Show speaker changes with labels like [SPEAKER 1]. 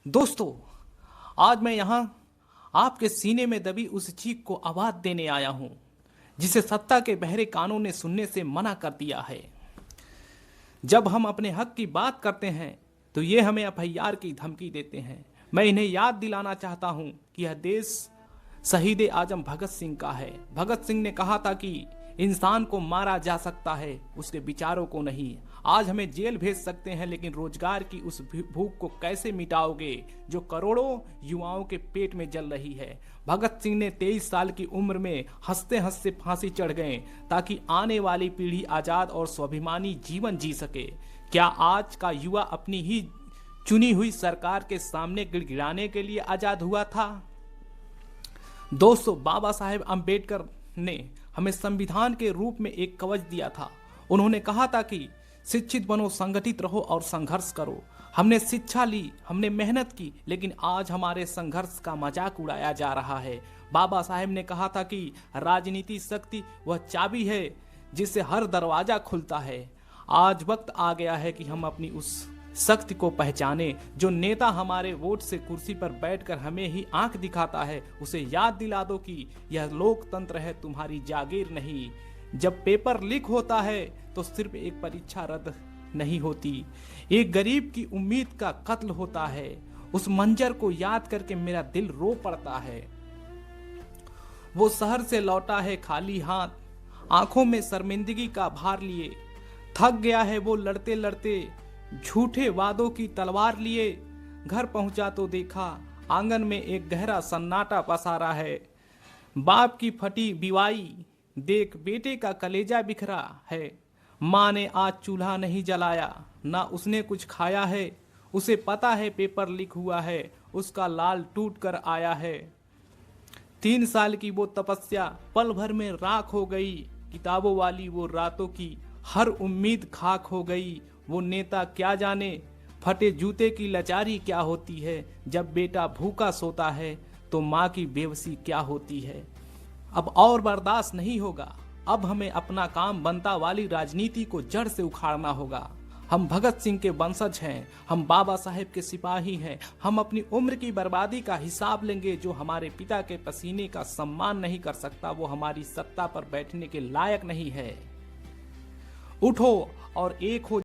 [SPEAKER 1] दोस्तों, आज मैं यहाँ आपके सीने में दबी उस चीख को आवाज देने आया हूँ जिसे सत्ता के बहरे कानों ने सुनने से मना कर दिया है। जब हम अपने हक की बात करते हैं तो ये हमें एफआईआर की धमकी देते हैं। मैं इन्हें याद दिलाना चाहता हूँ कि यह देश शहीद आजम भगत सिंह का है। भगत सिंह ने कहा था कि इंसान को मारा जा सकता है, उसके विचारों को नहीं। आज हमें जेल भेज सकते हैं, लेकिन रोजगार की उस भूख को कैसे मिटाओगे जो करोड़ों युवाओं के पेट में जल रही है। भगत सिंह ने 23 साल की उम्र में हंसते हंसते फांसी चढ़ गए ताकि आने वाली पीढ़ी आजाद और स्वाभिमानी जीवन जी सके। क्या आज का युवा अपनी ही चुनी हुई सरकार के सामने गिड़गिड़ाने के लिए आजाद हुआ था? दोस्तों, बाबा साहेब अम्बेडकर ने हमें संविधान के रूप में एक कवच दिया था। उन्होंने कहा था कि शिक्षित बनो, संगठित रहो और संघर्ष करो। हमने शिक्षा ली, हमने मेहनत की, लेकिन आज हमारे संघर्ष का मजाक उड़ाया जा रहा है। बाबा साहेब ने कहा था कि राजनीति शक्ति वह चाबी है जिससे हर दरवाजा खुलता है। आज वक्त आ गया है कि हम अपनी उस शक्ति को पहचाने। जो नेता हमारे वोट से कुर्सी पर बैठकर हमें ही आंख दिखाता है, उसे याद दिला दो कि यह लोकतंत्र है, तुम्हारी जागीर नहीं। जब पेपर लीक होता है तो सिर्फ एक परीक्षा रद्द नहीं होती, एक गरीब की उम्मीद का कत्ल होता है। उस मंजर को याद करके मेरा दिल रो पड़ता है। वो शहर से लौटा है खाली हाथ, आंखों में शर्मिंदगी का भार लिए। थक गया है वो लड़ते लड़ते, झूठे वादों की तलवार लिए। घर पहुंचा तो देखा आंगन में एक गहरा सन्नाटा पसारा है। बाप की फटी बिवाई देख बेटे का कलेजा बिखरा है। माँ ने आज चूल्हा नहीं जलाया, ना उसने कुछ खाया है। उसे पता है पेपर लीक हुआ है, उसका लाल टूट कर आया है। 3 साल की वो तपस्या पल भर में राख हो गई। किताबों वाली वो रातों की हर उम्मीद खाक हो गई। वो नेता क्या जाने फटे जूते की लाचारी क्या होती है। जब बेटा भूखा सोता है तो माँ की बेबसी क्या होती है। अब और बर्दाश्त नहीं होगा। अब हमें अपना काम बनता वाली राजनीति को जड़ से उखाड़ना होगा। हम भगत सिंह के वंशज हैं, हम बाबा साहेब के सिपाही हैं। हम अपनी उम्र की बर्बादी का हिसाब लेंगे। जो हमारे पिता के पसीने का सम्मान नहीं कर सकता, वो हमारी सत्ता पर बैठने के लायक नहीं है। उठो और एक हो